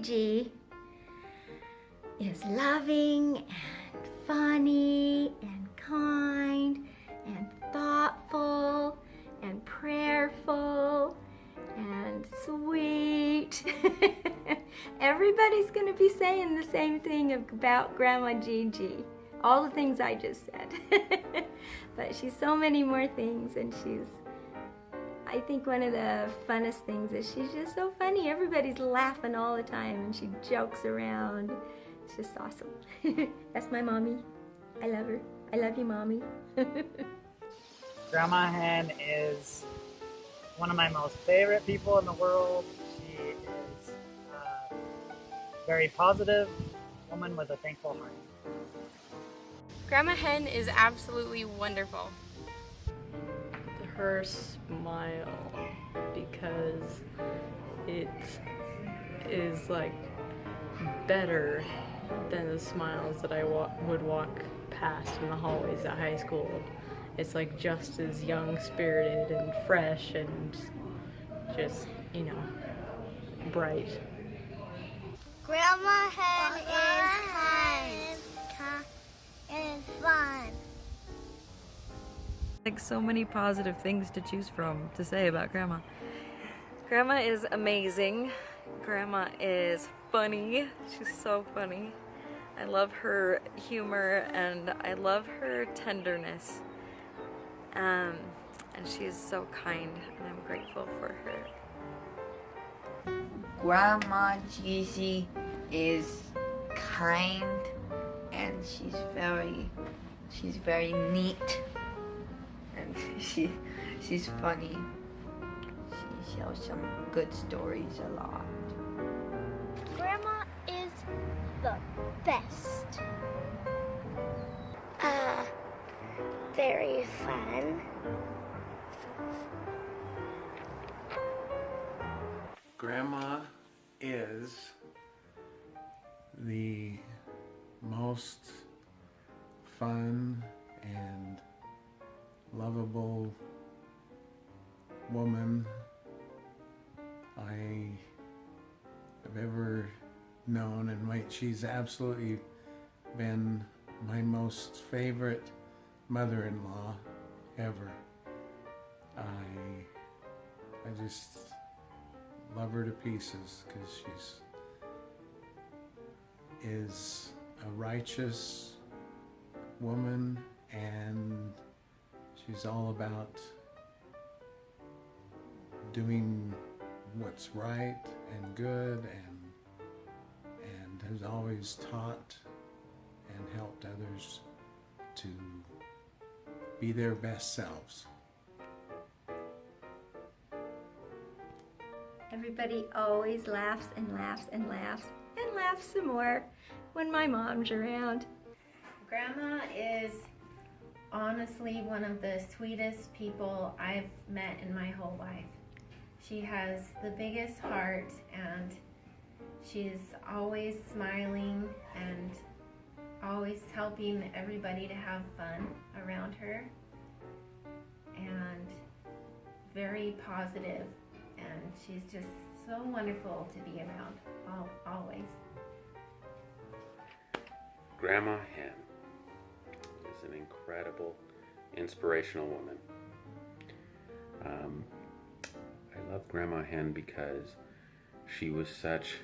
Gigi is loving and funny and kind and thoughtful and prayerful and sweet. Everybody's going to be saying the same thing about Grandma Gigi. All the things I just said. But she's so many more things, and I think one of the funnest things is she's just so funny. Everybody's laughing all the time, and she jokes around. It's just awesome. That's my mommy. I love her. I love you, Mommy. Grandma Hen is one of my most favorite people in the world. She is a very positive woman with a thankful heart. Grandma Hen is absolutely wonderful. Her smile, because it is like better than the smiles that I would walk past in the hallways at high school. It's like just as young spirited and fresh and just, you know, bright. Grandma Hen is kind and fun. Like so many positive things to choose from to say about Grandma. Grandma is amazing. Grandma is funny. She's so funny. I love her humor and I love her tenderness. And she's so kind, and I'm grateful for her. Grandma Gigi is kind, and she's very neat, and she's funny. She tells some good stories a lot. Grandma is the best. Very fun. Grandma is the most fun and lovable woman I have ever known, and she's absolutely been my most favorite mother-in-law ever. I just love her to pieces because is a righteous woman, and she's all about doing what's right and good, and has always taught and helped others to be their best selves. Everybody always laughs and laughs and laughs and laughs some more when my mom's around. Grandma is honestly one of the sweetest people I've met in my whole life. She has the biggest heart, and she's always smiling and always helping everybody to have fun around her, and very positive, and she's just so wonderful to be around, always. Grandma Hen is an incredible, inspirational woman. I love Grandma Hen because she was such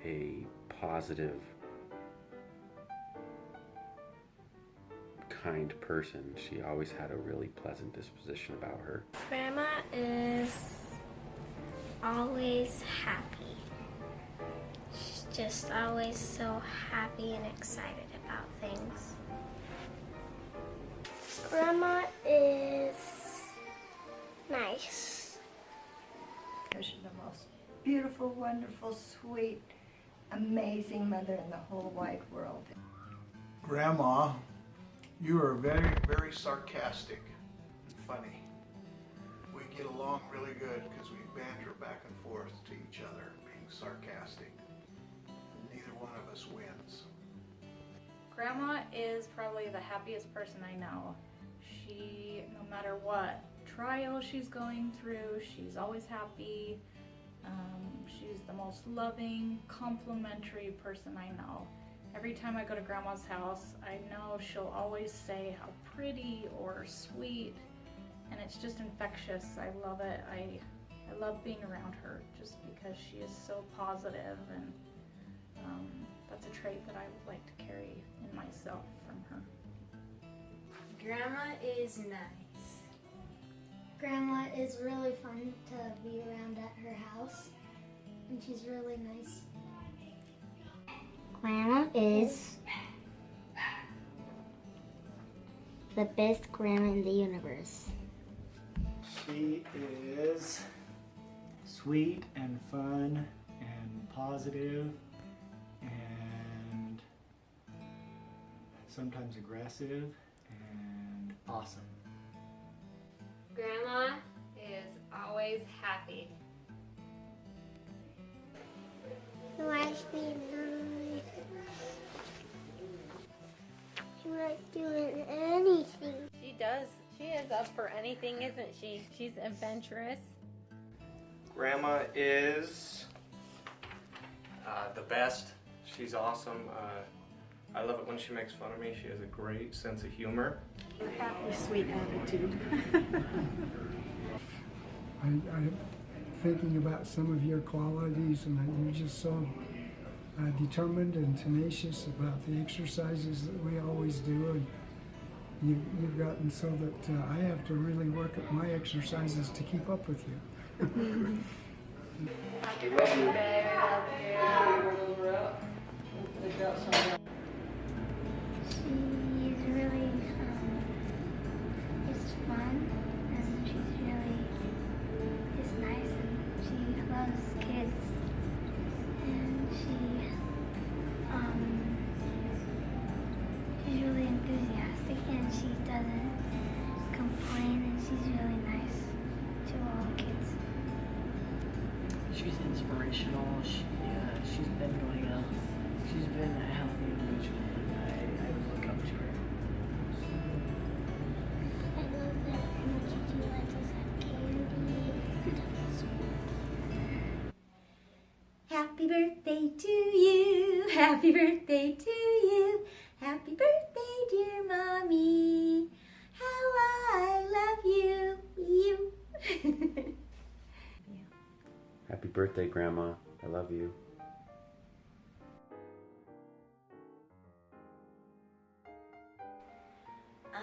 a positive, kind person. She always had a really pleasant disposition about her. Grandma is always happy. She's just always so happy and excited about things. Grandma is nice. She's the most beautiful, wonderful, sweet, amazing mother in the whole wide world. Grandma, you are very, very sarcastic and funny. We get along really good because we banter back and forth to each other, being sarcastic. Neither one of us wins. Grandma is probably the happiest person I know. She, no matter what trial she's going through, she's always happy. She's the most loving, complimentary person I know. Every time I go to Grandma's house, I know she'll always say how pretty or sweet, and it's just infectious. I love it. I love being around her just because she is so positive, and that's a trait that I would like to carry in myself from her. Grandma is nice. Grandma is really fun to be around at her house, and she's really nice. Grandma is the best grandma in the universe. She is sweet and fun and positive and sometimes aggressive and awesome. Grandma is always happy. She likes being nice. She likes doing anything. She does. She is up for anything, isn't she? She's adventurous. Grandma is the best. She's awesome. I love it when she makes fun of me. She has a great sense of humor. A happy, sweet attitude. I'm thinking about some of your qualities, and you're just so determined and tenacious about the exercises that we always do, and you've gotten so that I have to really work at my exercises to keep up with you. Happy birthday, She's really just fun, and she's really just nice, and she loves kids, and she's really enthusiastic, and she doesn't complain, and she's really nice to all the kids. She's inspirational. She's been going up. She's been a healthy individual, and I look up to her. I love that Gigi lets us have candy. Happy birthday to you. Happy birthday to you. Happy birthday, dear Mommy. How I love you. You. Happy birthday, Grandma. I love you.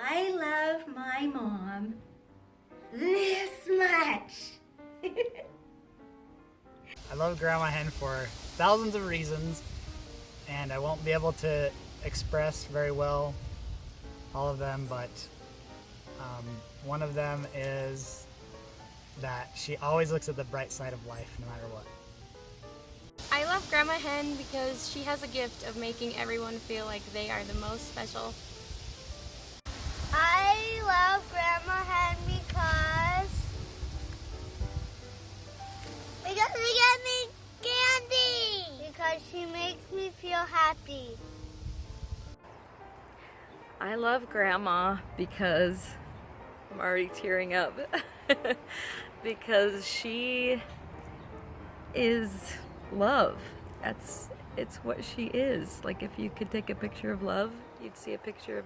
I love my mom this much. I love Grandma Hen for thousands of reasons, and I won't be able to express very well all of them, but one of them is that she always looks at the bright side of life no matter what. I love Grandma Hen because she has a gift of making everyone feel like they are the most special. I love Grandma Hen because we get me candy. Because she makes me feel happy. I love Grandma because I'm already tearing up. Because she is love. It's what she is. Like, if you could take a picture of love, you'd see a picture of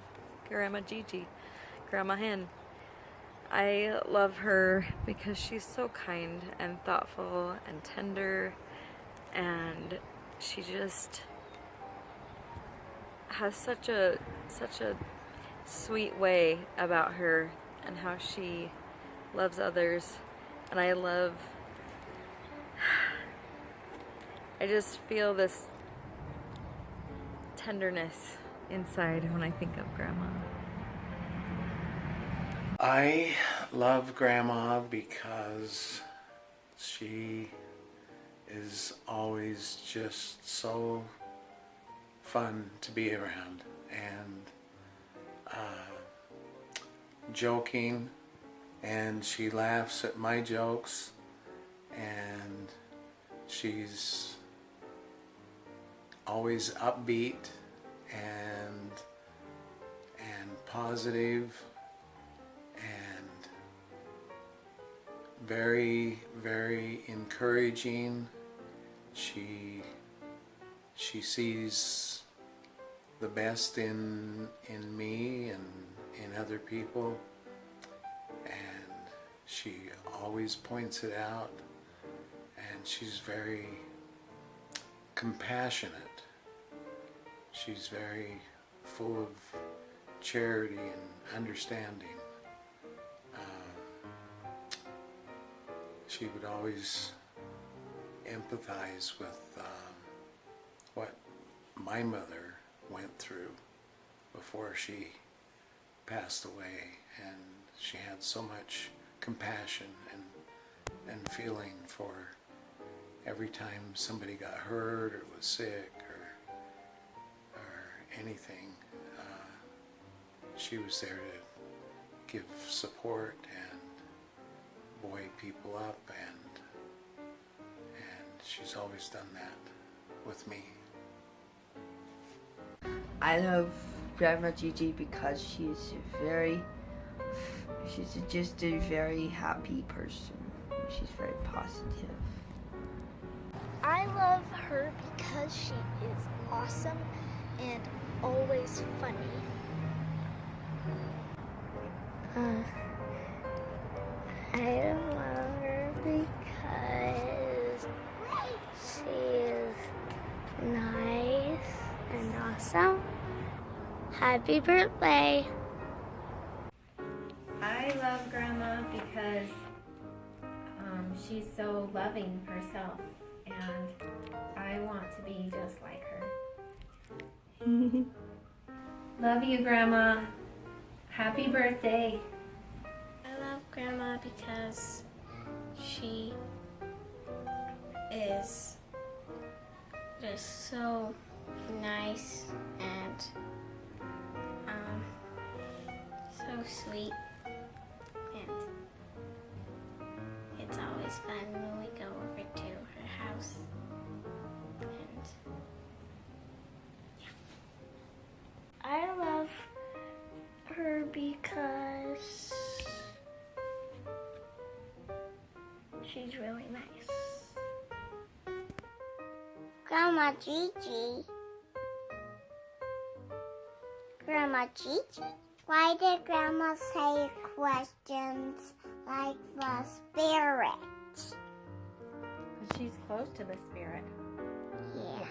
Grandma Gigi, Grandma Hen. I love her because she's so kind and thoughtful and tender, and she just has such a sweet way about her and how she loves others. And I just feel this tenderness inside when I think of Grandma. I love Grandma because she is always just so fun to be around, and joking, and she laughs at my jokes, and she's always upbeat and positive and very, very encouraging. She sees the best in me and in other people, and she always points it out, and she's very compassionate. She's very full of charity and understanding. She would always empathize with what my mother went through before she passed away, and she had so much compassion and feeling for every time somebody got hurt or was sick or anything. She was there to give support and buoy people up, and she's always done that with me. I love Grandma Gigi because she's just a very happy person. She's very positive. I love her because she is awesome and always funny. I love her because she is nice and awesome. Happy birthday! I love Grandma because she's so loving herself, and I want to be just like her. Love you, Grandma. Happy birthday. I love Grandma because she is just so nice and so sweet, and it's always fun when we go over to her house. And I love her because she's really nice. Grandma Gigi. Grandma Gigi. Why did Grandma say questions like the spirit? She's close to the spirit. Yeah.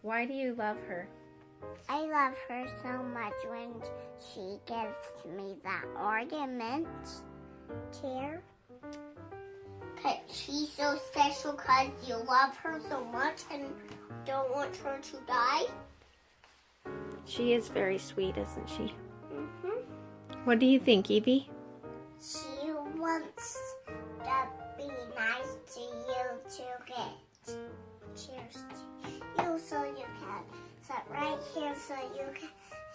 Why do you love her? I love her so much when she gives me that ornament chair. She's so special because you love her so much and don't want her to die. She is very sweet, isn't she? Mm-hmm. What do you think, Evie? She wants to be nice to you to get cheers to you so you can sit right here so you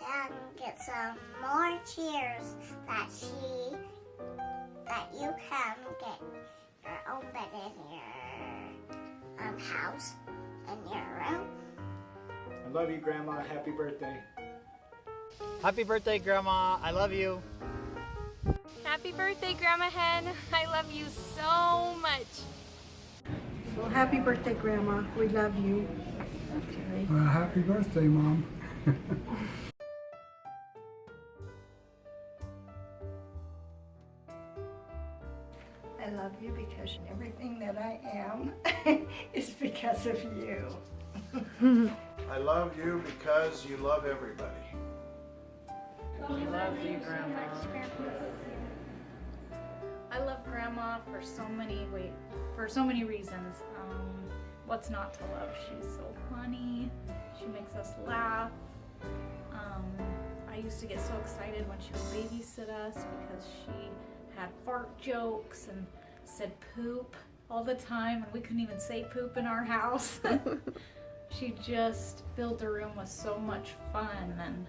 can get some more cheers that you can get your own bed in your house, in your room. I love you, Grandma. Happy birthday. Happy birthday, Grandma. I love you. Happy birthday, Grandma Hen. I love you so much. Well, happy birthday, Grandma. We love you. Okay. Well, happy birthday, Mom. I love you because everything that I am is because of you. I love you because you love everybody. I love you, Grandma. I love Grandma for so many reasons. What's not to love? She's so funny. She makes us laugh. I used to get so excited when she would babysit us because she had fart jokes and said poop all the time, and we couldn't even say poop in our house. She just filled the room with so much fun, and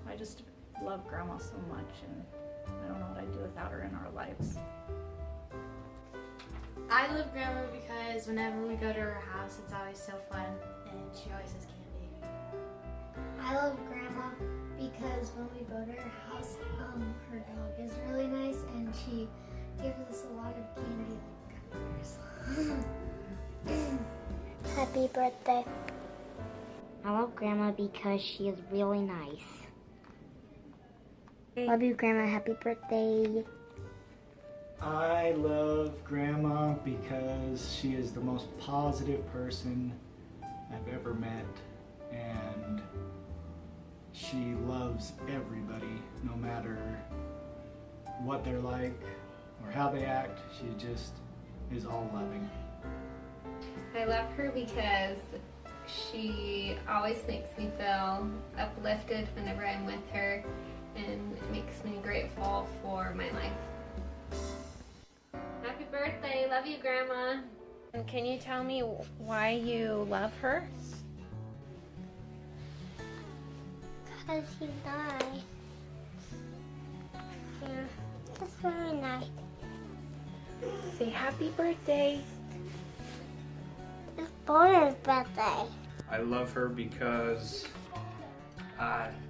I just love Grandma so much, and I don't know what I'd do without her in our lives. I love Grandma because whenever we go to her house, it's always so fun, and she always has candy. I love Grandma because when we go to her house, her dog is really nice and she gives us a lot of candy and crackers. Happy birthday. I love Grandma because she is really nice. Love you, Grandma. Happy birthday. I love Grandma because she is the most positive person I've ever met, and she loves everybody, no matter what they're like or how they act. She just is all loving. I love her because she always makes me feel uplifted whenever I'm with her, and it makes me grateful for my life. Happy birthday. Love you, Grandma. And can you tell me why you love her? Because he's nice. Yeah, that's very nice. Say happy birthday. It's Bonnie's birthday. I love her because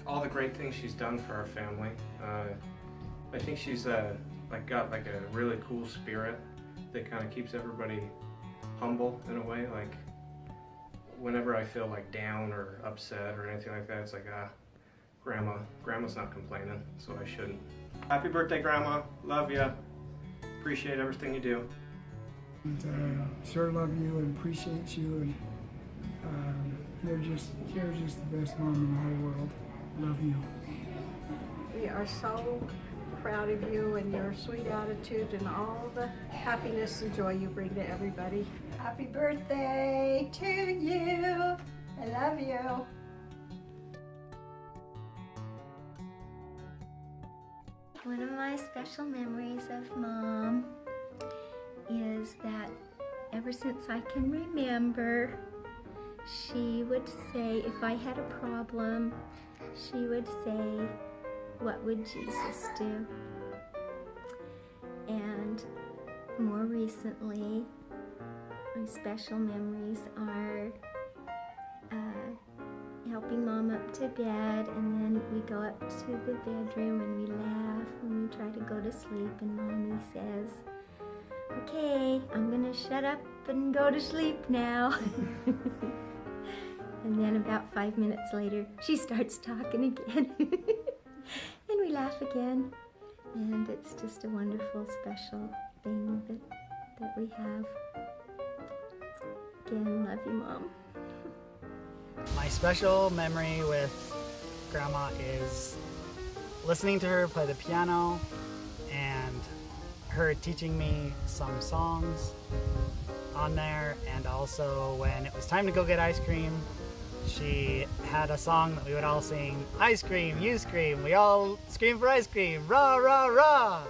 all the great things she's done for our family. I think she's got like a really cool spirit that kind of keeps everybody humble in a way. Like whenever I feel like down or upset or anything like that, it's like Grandma's not complaining, so I shouldn't. Happy birthday, Grandma. Love you. Appreciate everything you do. And sure love you and appreciate you, and you're just the best mom in the whole world. Love you. We are so proud of you and your sweet attitude and all the happiness and joy you bring to everybody. Happy birthday to you. I love you. One of my special memories of Mom is that ever since I can remember, she would say, if I had a problem, she would say, "What would Jesus do?" And more recently, my special memories are helping Mom up to bed, and then we go up to the bedroom and we laugh and we try to go to sleep, and Mommy says, "Okay, I'm gonna shut up and go to sleep now." And then about 5 minutes later, she starts talking again. And we laugh again. And it's just a wonderful, special thing that we have. Again, love you, Mom. My special memory with Grandma is listening to her play the piano and her teaching me some songs on there, and also when it was time to go get ice cream, she had a song that we would all sing, "Ice cream, you scream, we all scream for ice cream, rah, rah, rah."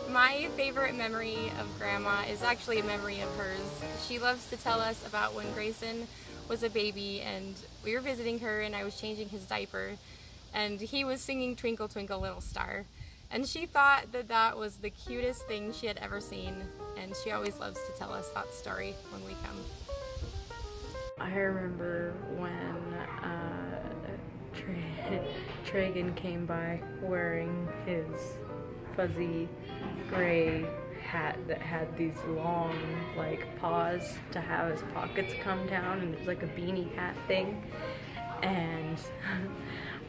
My favorite memory of Grandma is actually a memory of hers. She loves to tell us about when Grayson was a baby and we were visiting her and I was changing his diaper and he was singing "Twinkle, Twinkle, Little Star." And she thought that that was the cutest thing she had ever seen, and she always loves to tell us that story when we come. I remember when Tragan came by wearing his fuzzy gray hat that had these long paws to have his pockets come down, and it was like a beanie hat thing. And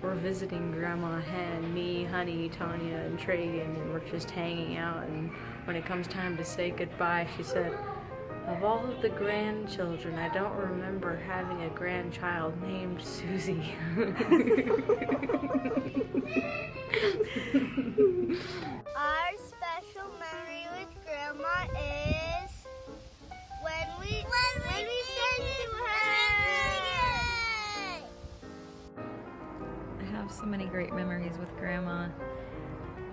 we're visiting Grandma Hen, me, Honey, Tanya, and Tragan, and we're just hanging out, and when it comes time to say goodbye, she said, "Of all of the grandchildren, I don't remember having a grandchild named Susie." Our special memory with Grandma is when we sang to her. I have so many great memories with Grandma.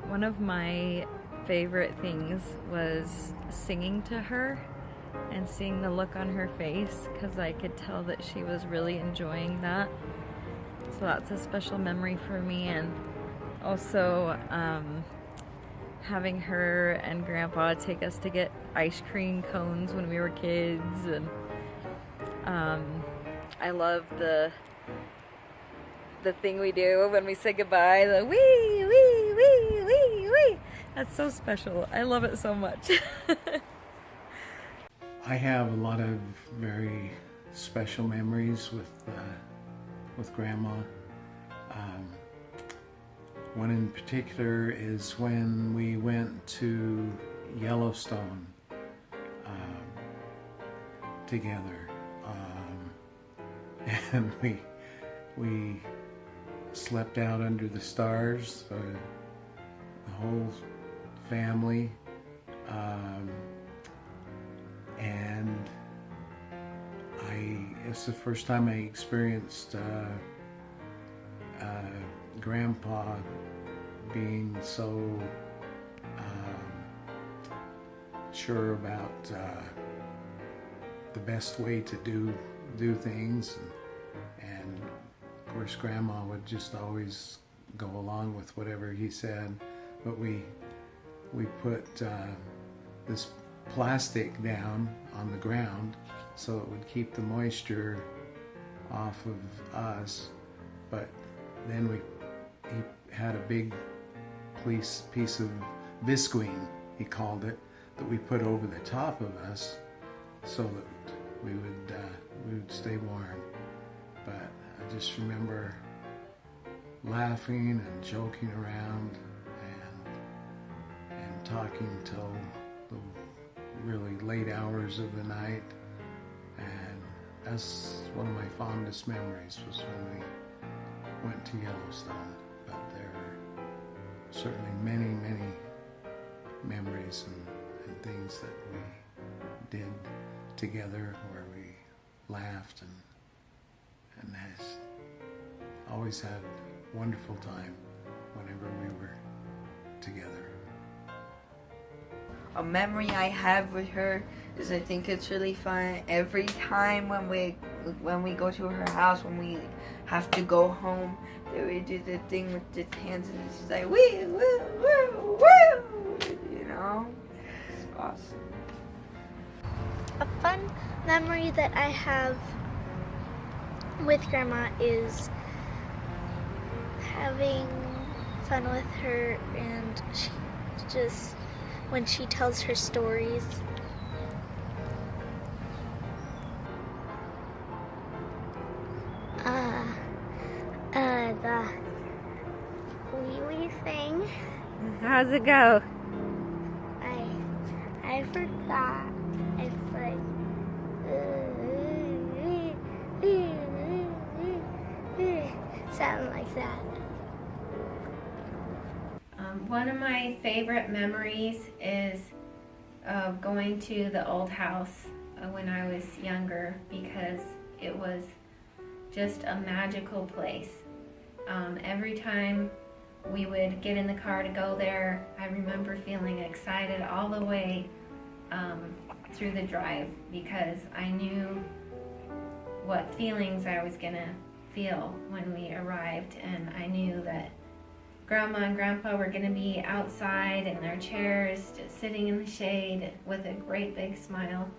One of my favorite things was singing to her and seeing the look on her face, because I could tell that she was really enjoying that. So that's a special memory for me. And also having her and Grandpa take us to get ice cream cones when we were kids. And I love the thing we do when we say goodbye, the wee, wee, wee, wee, wee. That's so special. I love it so much. I have a lot of very special memories with Grandma. One in particular is when we went to Yellowstone together, and we slept out under the stars, the whole family, and it's the first time I experienced Grandpa being so sure about the best way to do things, and of course Grandma would just always go along with whatever he said, but we put this plastic down on the ground so it would keep the moisture off of us, but then he had a big piece of visqueen, he called it, that we put over the top of us so that we would stay warm. But I just remember laughing and joking around and talking till the really late hours of the night, and that's one of my fondest memories, was when we went to Yellowstone. But there are certainly many memories and things that we did together where we laughed and has always had a wonderful time whenever we were together. A memory I have with her is I think it's really fun every time when we go to her house, when we have to go home, that we do the thing with the hands and she's like woo woo woo woo, you know, it's awesome. A fun memory that I have with Grandma is having fun with her, and she just, when she tells her stories. The wee wee thing. How's it go? I forgot. It's like something like that. One of my favorite memories is going to the old house when I was younger, because it was just a magical place. Every time we would get in the car to go there, I remember feeling excited all the way through the drive, because I knew what feelings I was gonna feel when we arrived, and I knew that Grandma and Grandpa were gonna be outside in their chairs, just sitting in the shade with a great big smile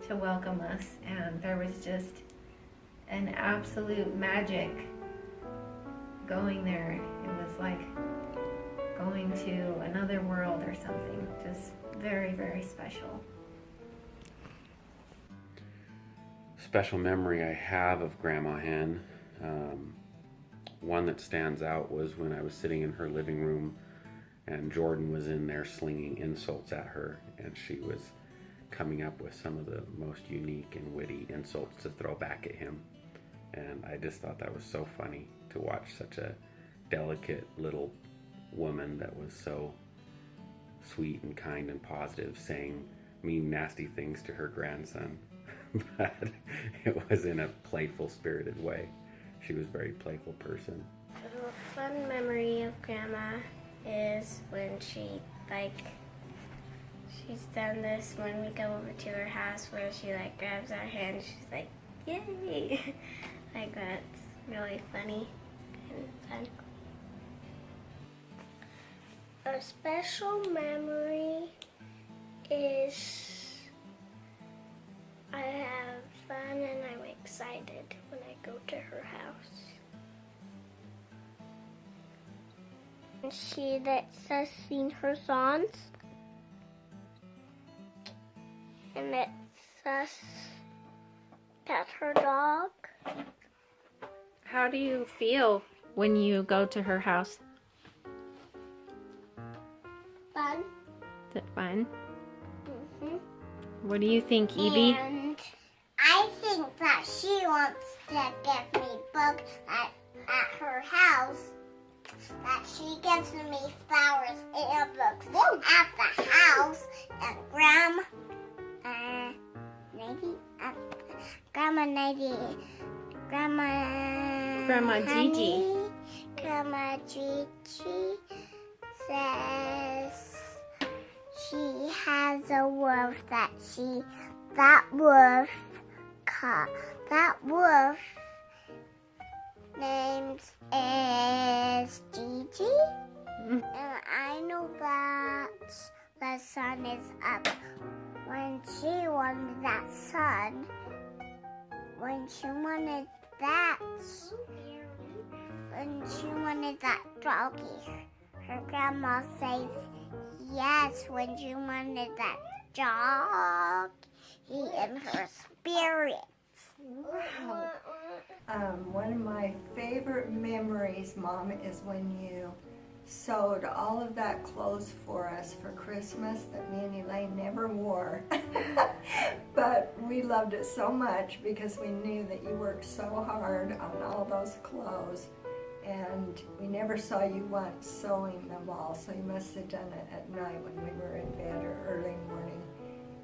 to welcome us, and there was just an absolute magic going there. It was like going to another world or something, just very, very special. Special memory I have of Grandma Hen, one that stands out was when I was sitting in her living room and Jordan was in there slinging insults at her, and she was coming up with some of the most unique and witty insults to throw back at him. And I just thought that was so funny to watch such a delicate little woman that was so sweet and kind and positive saying mean, nasty things to her grandson. But it was in a playful, spirited way. She was a very playful person. A fun memory of Grandma is when she's done this when we go over to her house, where she grabs our hand, she's like, yay! That's really funny and fun. A special memory is I have fun and I'm excited when I go to her house. she lets us sing her songs. And lets us pet her dog. How do you feel when you go to her house? Fun. Is it fun? Mm-hmm. What do you think, Evie? And I think that she wants to give me books at her house. That she gives me flowers and books at the house. And Grandma Gigi. Grandma Gigi says she has a wolf that wolf name is Gigi. And I know that the sun is up. When she wanted that sun, when she wanted that doggy, her grandma says yes. When she wanted that dog, in her spirit. Wow. One of my favorite memories, Mom, is when you sewed all of that clothes for us for Christmas that me and Elaine never wore. But we loved it so much because we knew that you worked so hard on all those clothes. And we never saw you once sewing them all, so you must have done it at night when we were in bed or early morning.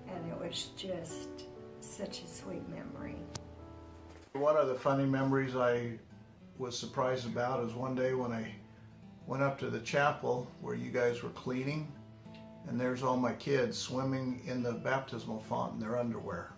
And it was just such a sweet memory. One of the funny memories I was surprised about is one day when I went up to the chapel where you guys were cleaning, and there's all my kids swimming in the baptismal font in their underwear.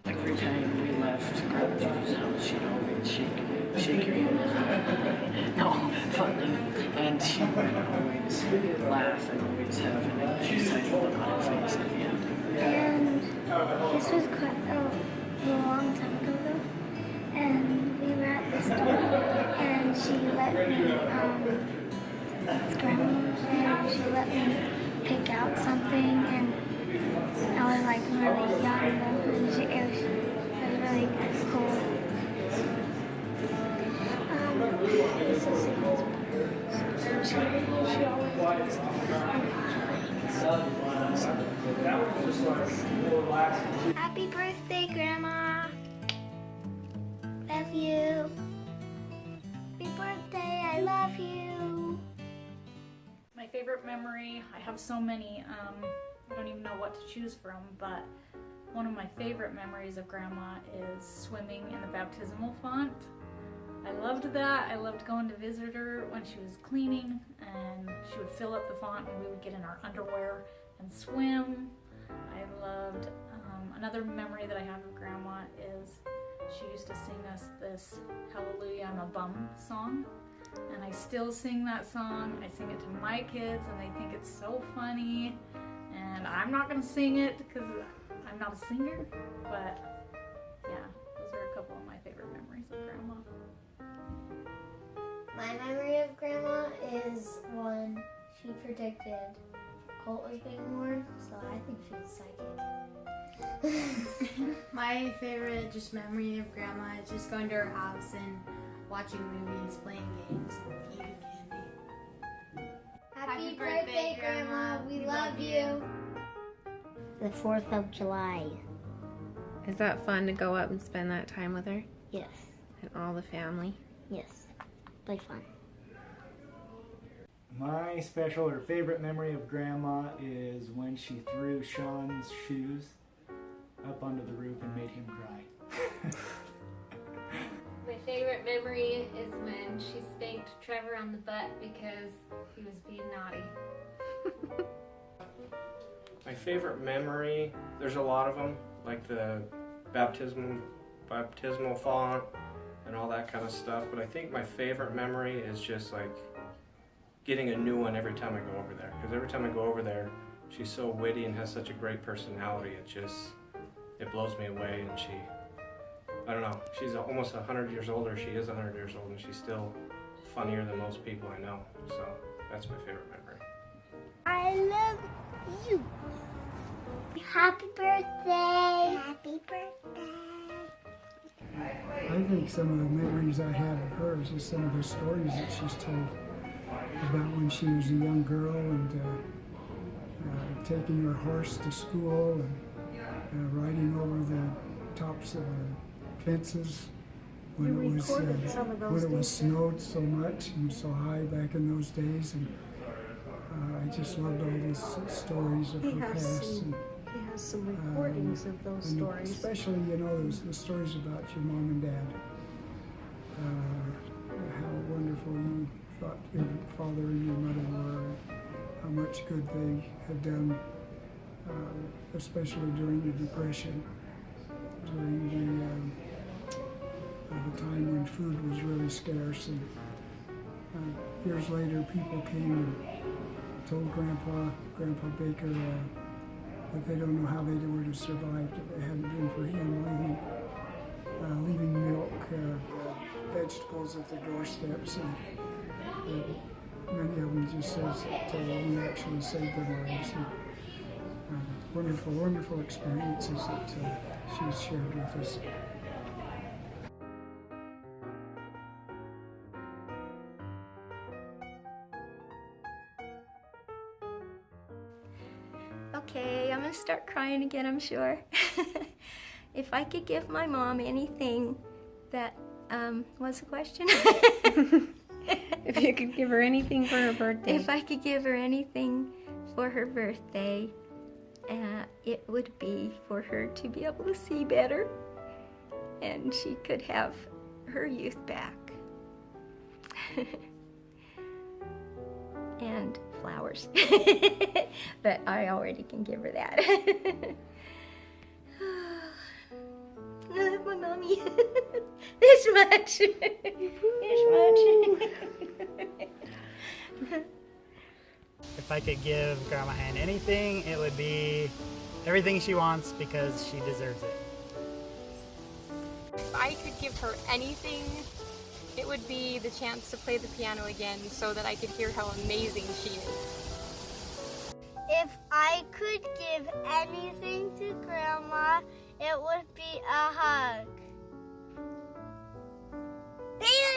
Every time we left Grandma Gigi's house, she'd always shake your hand. No, funny. And she would always laugh and always have an excited look on her face at the end. And this was quite a long time ago though. And we were at the store and she let me she let me pick out something, and I was like really young though, and it was really cool. This is she always Happy birthday, Grandma. Love you. Happy birthday, I love you. My favorite memory, I have so many, I don't even know what to choose from, but one of my favorite memories of Grandma is swimming in the baptismal font. I loved that. I loved going to visit her when she was cleaning, and she would fill up the font and we would get in our underwear and swim. I loved, another memory that I have of Grandma is she used to sing us this Hallelujah I'm a Bum song. And I still sing that song. I sing it to my kids and they think it's so funny. And I'm not going to sing it because I'm not a singer. But yeah, those are a couple of my favorite memories of Grandma. My memory of Grandma is when she predicted Colt was being born, so I think she's psychic. My favorite just memory of Grandma is just going to her house and watching movies, playing games, and eating candy. Happy birthday, Grandma. We love you. The 4th of July. Is that fun to go up and spend that time with her? Yes. And all the family? Yes. Play fun. My special or favorite memory of Grandma is when she threw Sean's shoes up onto the roof and made him cry. My favorite memory is when she spanked Trevor on the butt because he was being naughty. My favorite memory, there's a lot of them, like the baptismal font and all that kind of stuff, but I think my favorite memory is just like getting a new one every time I go over there, because every time I go over there, she's so witty and has such a great personality. It blows me away, and I don't know, she's almost 100 years older. She is 100 years old, and she's still funnier than most people I know. So That's my favorite memory. I love you. Happy birthday. Happy birthday. I think some of the memories I have of her is just some of the stories that she's told about when she was a young girl and taking her horse to school and riding over the tops of the fences when You it was recorded some of those, when it was didn't you? snowed so much and so high back in those days, and I just loved all these stories of He her has past. he has some recordings of those and stories. especially, you know, the stories about your mom and dad. How wonderful you thought your father and your mother were, how much good they had done, especially during the Depression, during the time when food was really scarce. And years later, people came and told Grandpa Baker, that they don't know how they would have survived if it hadn't been for him leaving milk, vegetables at the doorsteps, and many of them just says that we actually saved their lives. And, wonderful experiences that she's shared with us. Okay, I'm gonna start crying again, I'm sure. If I could give my mom anything that, what's the question? If you could give her anything for her birthday. If I could give her anything for her birthday, it would be for her to be able to see better, and she could have her youth back. And flowers. But I already can give her that. I love my mommy. This much. This much. If I could give Grandma Hen anything, it would be everything she wants because she deserves it. If I could give her anything, it would be the chance to play the piano again so that I could hear how amazing she is. If I could give anything to Grandma, it would be a hug.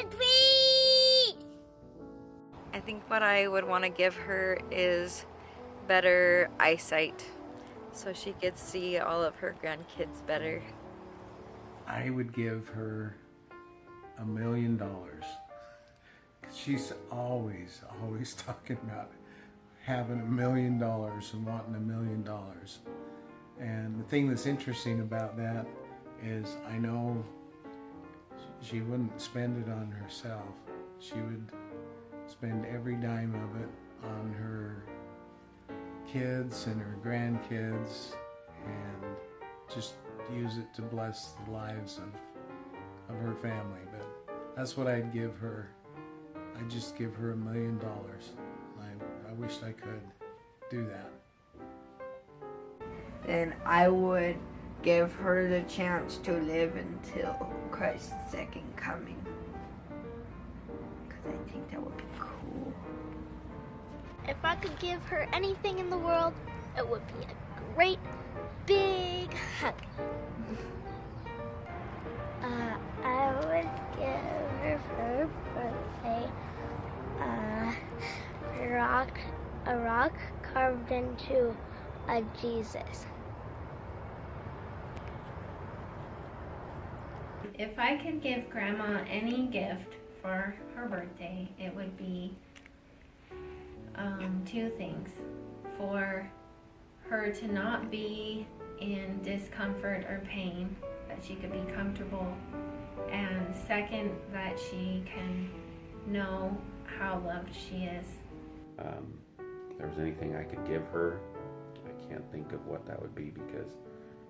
Please! I think what I would want to give her is better eyesight so she could see all of her grandkids better. I would give her $1 million. She's always talking about having $1 million and wanting $1 million. And the thing that's interesting about that is I know she wouldn't spend it on herself. She would spend every dime of it on her kids and her grandkids and just use it to bless the lives of her family. But that's what I'd give her. I'd just give her $1 million. I wish I could do that. Then I would give her the chance to live until Christ's second coming. Because I think that would be cool. If I could give her anything in the world, it would be a great big hug. I would give her for her birthday a rock carved into a Jesus. If I could give Grandma any gift for her birthday, it would be two things. For her to not be in discomfort or pain, that she could be comfortable, and second, that she can know how loved she is. If there was anything I could give her, I can't think of what that would be because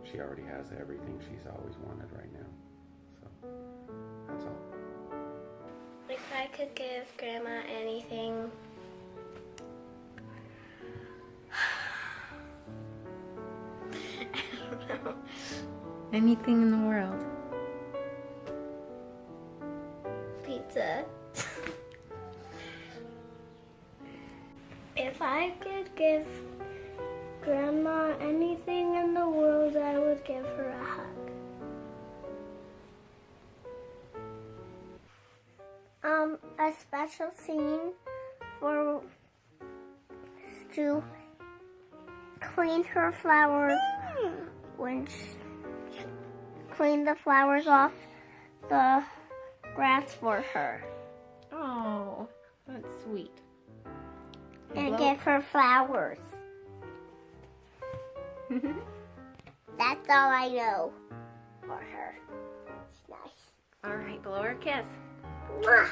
she already has everything she's always wanted right now. So that's all. If I could give Grandma anything, I don't know. Anything in the world. Pizza. If I could give Grandma anything in the world, I would give her a hug. A special scene for to clean her flowers when she clean the flowers off the grass for her. Oh, that's sweet. And give her flowers. That's all I know for her. It's nice. All right, blow her a kiss. Mwah.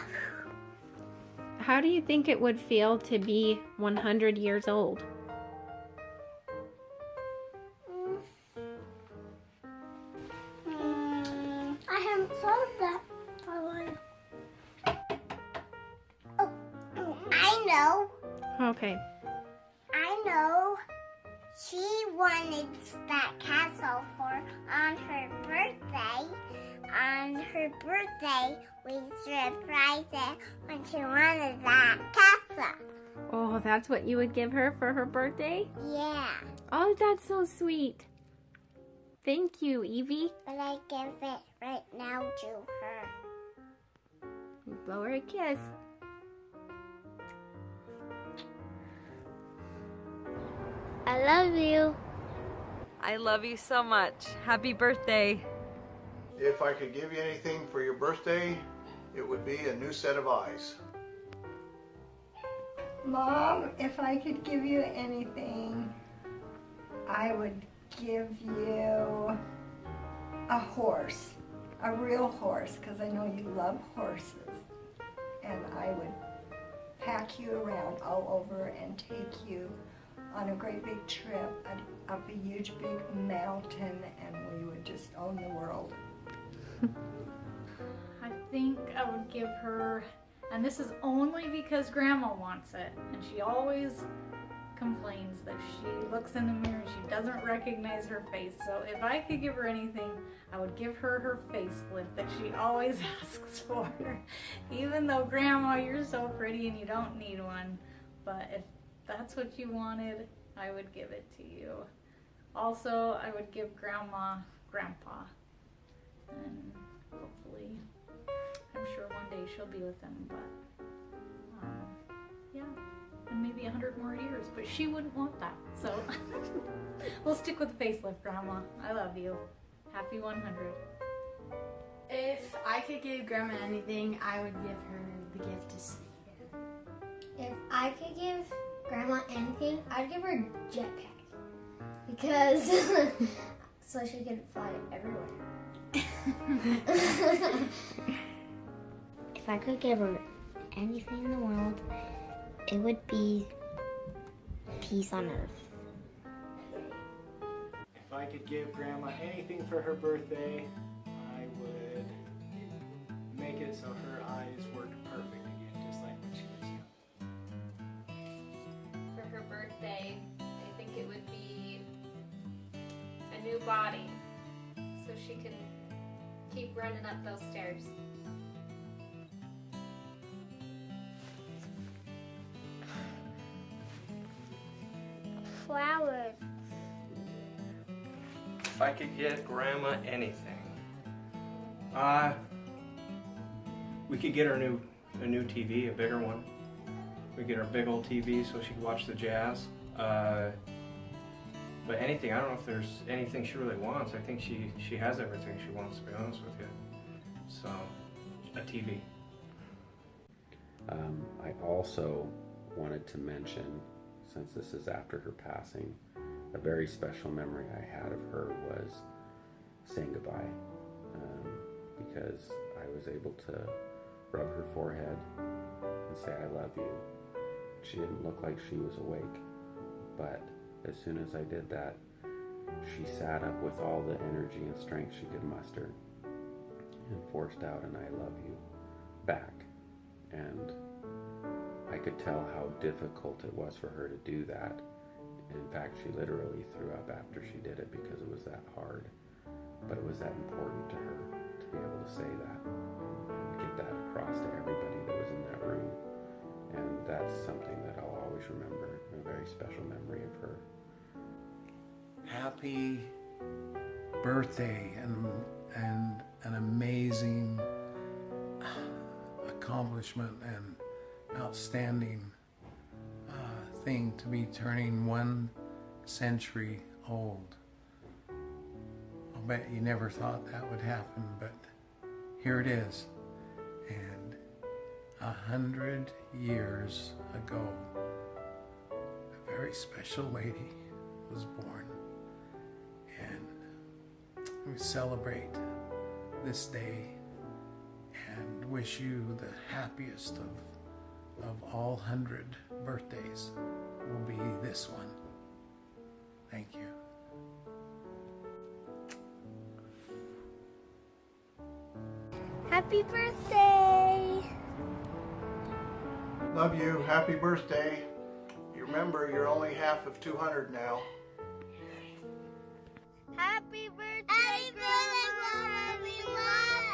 How do you think it would feel to be 100 years old? I haven't thought of that for a while. Oh, I know. Okay. I know. She wanted that castle for on her birthday. On her birthday, we surprised her when she wanted that castle. Oh, that's what you would give her for her birthday? Yeah, Oh, that's so sweet. Thank you, Evie. but I give it right now to her. Blow her a kiss. I love you. I love you so much. Happy birthday. If I could give you anything for your birthday, it would be a new set of eyes. Mom, if I could give you anything, I would give you a horse, a real horse, because I know you love horses. And I would pack you around all over and take you on a great big trip up a huge big mountain, and we would just own the world. I think I would give her, and this is only because Grandma wants it, and she always complains that she looks in the mirror and she doesn't recognize her face. So if I could give her anything, I would give her her facelift that she always asks for. Even though, Grandma, you're so pretty and you don't need one. But if that's what you wanted, I would give it to you. Also, I would give Grandma Grandpa. And hopefully, I'm sure one day she'll be with him, but yeah, and maybe 100 more years, but she wouldn't want that, so we'll stick with the facelift, Grandma. I love you. Happy 100. If I could give Grandma anything, I would give her the gift to see again. If I could give Grandma anything, I'd give her a jetpack. Because so she could fly everywhere. If I could give her anything in the world, it would be peace on earth. If I could give Grandma anything for her birthday, I would make it so her eyes worked perfect again, just like when she was young. For her birthday, I think it would be a new body so she can keep running up those stairs. Flowers. If I could get Grandma anything, we could get her a new TV, a bigger one. We get her a big old TV so she could watch the jazz. But anything, I don't know if there's anything she really wants. I think she has everything she wants, to be honest with you. So, a TV. I also wanted to mention, since this is after her passing, a very special memory I had of her was saying goodbye, because I was able to rub her forehead and say I love you. She didn't look like she was awake, but as soon as I did that, she sat up with all the energy and strength she could muster and forced out an I love you back. And I could tell how difficult it was for her to do that. In fact, she literally threw up after she did it because it was that hard. But it was that important to her to be able to say that and get that across to everybody that was in that room. And that's something that I'll always remember. very special memory of her. Happy birthday and an amazing accomplishment and outstanding thing to be turning 1 century old. I'll bet you never thought that would happen, but here it is. And 100 years ago, a very special lady was born. And we celebrate this day and wish you the happiest of all 100 birthdays will be this one. Thank you. Happy birthday! Love you. Happy birthday. You remember, you're only half of 200 now. Happy birthday, Grandma! We love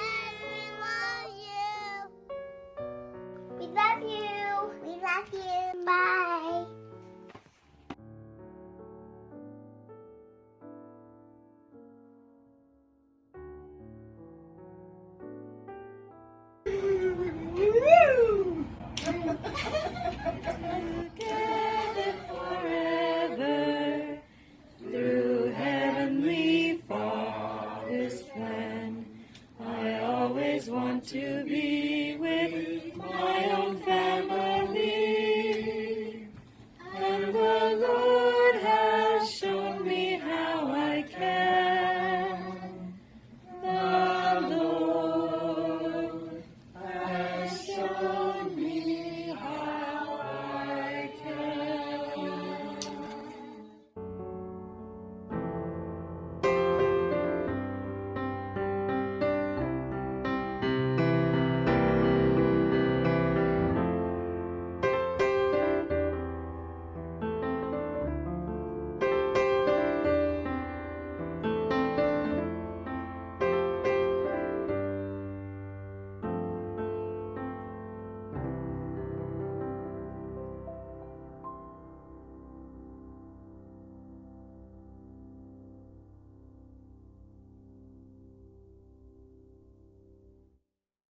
you! We love you! We love you! Bye!